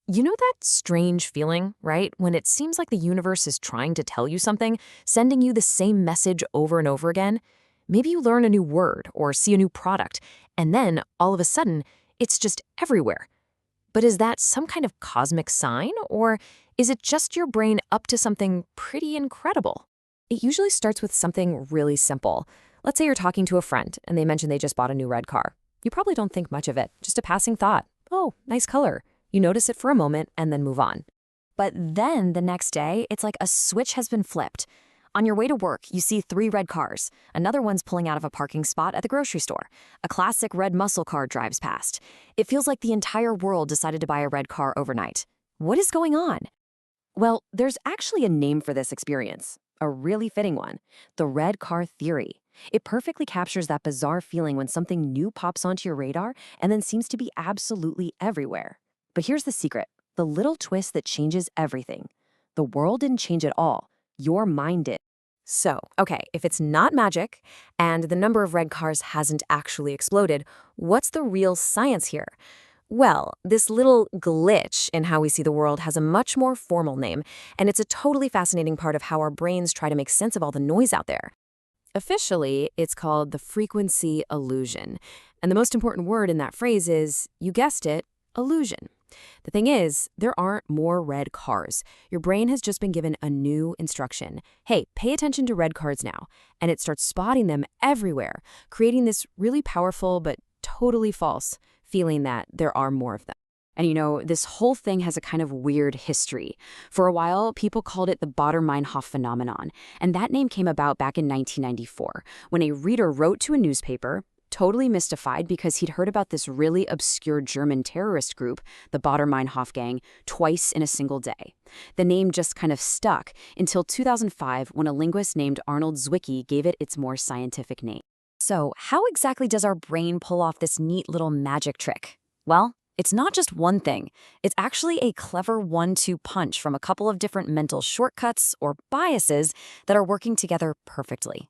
You know that strange feeling, right? When it seems like the universe is trying to tell you something, sending you the same message over and over again? Maybe you learn a new word or see a new product, and then, all of a sudden, it's just everywhere. But is that some kind of cosmic sign, or is it just your brain up to something pretty incredible? It usually starts with something really simple. Let's say you're talking to a friend, and they mention they just bought a new red car. You probably don't think much of it, just a passing thought. Oh, nice color. You notice it for a moment and then move on. But then the next day, it's like a switch has been flipped. On your way to work, you see three red cars. Another one's pulling out of a parking spot at the grocery store. A classic red muscle car drives past. It feels like the entire world decided to buy a red car overnight. What is going on? Well, there's actually a name for this experience, a really fitting one, the red car theory. It perfectly captures that bizarre feeling when something new pops onto your radar and then seems to be absolutely everywhere. But here's the secret, the little twist that changes everything. The world didn't change at all. Your mind did. So, okay, if it's not magic and the number of red cars hasn't actually exploded, what's the real science here? Well, this little glitch in how we see the world has a much more formal name, and it's a totally fascinating part of how our brains try to make sense of all the noise out there. Officially, it's called the frequency illusion. And the most important word in that phrase is, you guessed it, illusion. The thing is, there aren't more red cars. Your brain has just been given a new instruction. Hey, pay attention to red cars now. And it starts spotting them everywhere, creating this really powerful but totally false feeling that there are more of them. And you know, this whole thing has a kind of weird history. For a while, people called it the Baader-Meinhof phenomenon. And that name came about back in 1994, when a reader wrote to a newspaper, totally mystified because he'd heard about this really obscure German terrorist group, the Baader-Meinhof gang, twice in a single day. The name just kind of stuck until 2005 when a linguist named Arnold Zwicky gave it its more scientific name. So, how exactly does our brain pull off this neat little magic trick? Well, it's not just one thing. It's actually a clever one-two punch from a couple of different mental shortcuts or biases that are working together perfectly.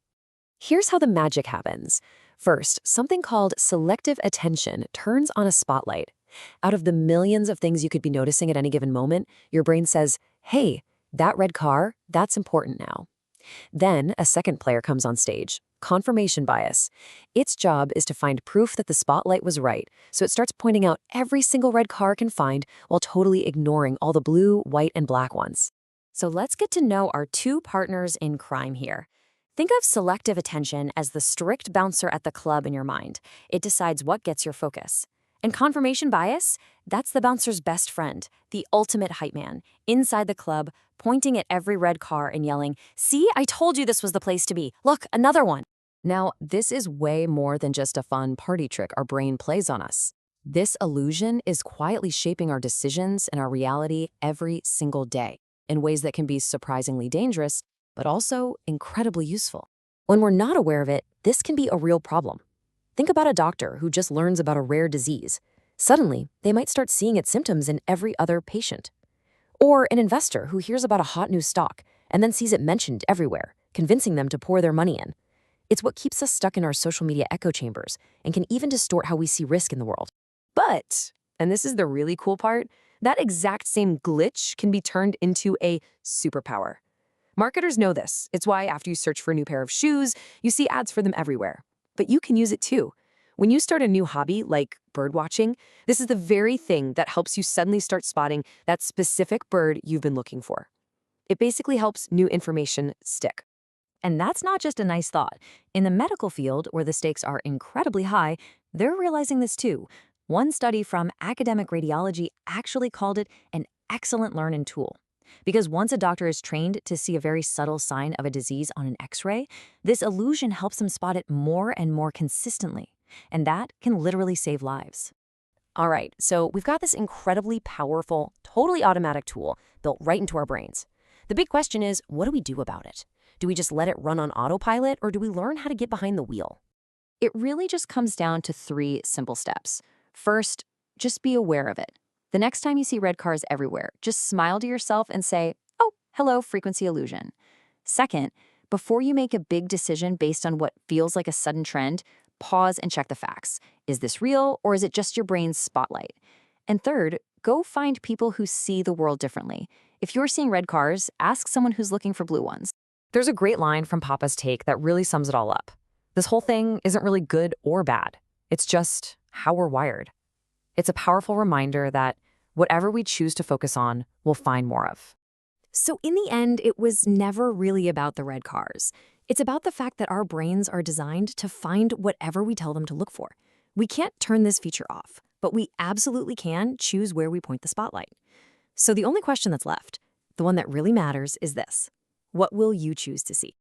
Here's how the magic happens. First, something called selective attention turns on a spotlight. Out of the millions of things you could be noticing at any given moment, your brain says, hey, that red car, that's important now. Then a second player comes on stage, confirmation bias. Its job is to find proof that the spotlight was right, so it starts pointing out every single red car it can find while totally ignoring all the blue, white, and black ones. So let's get to know our two partners in crime here. Think of selective attention as the strict bouncer at the club in your mind. It decides what gets your focus. And confirmation bias, that's the bouncer's best friend, the ultimate hype man, inside the club, pointing at every red car and yelling, see, I told you this was the place to be. Look, another one. Now, this is way more than just a fun party trick our brain plays on us. This illusion is quietly shaping our decisions and our reality every single day in ways that can be surprisingly dangerous, but also incredibly useful. When we're not aware of it, this can be a real problem. Think about a doctor who just learns about a rare disease. Suddenly, they might start seeing its symptoms in every other patient. Or an investor who hears about a hot new stock and then sees it mentioned everywhere, convincing them to pour their money in. It's what keeps us stuck in our social media echo chambers and can even distort how we see risk in the world. But, and this is the really cool part, that exact same glitch can be turned into a superpower. Marketers know this. It's why after you search for a new pair of shoes, you see ads for them everywhere. But you can use it too. When you start a new hobby, like bird watching, this is the very thing that helps you suddenly start spotting that specific bird you've been looking for. It basically helps new information stick. And that's not just a nice thought. In the medical field, where the stakes are incredibly high, they're realizing this too. One study from academic radiology actually called it an excellent learning tool. Because once a doctor is trained to see a very subtle sign of a disease on an X-ray, this illusion helps them spot it more and more consistently. And that can literally save lives. All right, so we've got this incredibly powerful, totally automatic tool built right into our brains. The big question is, what do we do about it? Do we just let it run on autopilot, or do we learn how to get behind the wheel? It really just comes down to 3 simple steps. First, just be aware of it. The next time you see red cars everywhere, just smile to yourself and say, oh, hello, frequency illusion. Second, before you make a big decision based on what feels like a sudden trend, pause and check the facts. Is this real, or is it just your brain's spotlight? And third, Go find people who see the world differently. If you're seeing red cars, ask someone who's looking for blue ones. There's a great line from Papa's Take that really sums it all up. This whole thing isn't really good or bad. It's just how we're wired. It's a powerful reminder that whatever we choose to focus on, we'll find more of. So in the end, it was never really about the red cars. It's about the fact that our brains are designed to find whatever we tell them to look for. We can't turn this feature off, but we absolutely can choose where we point the spotlight. So the only question that's left, the one that really matters, is this: what will you choose to see?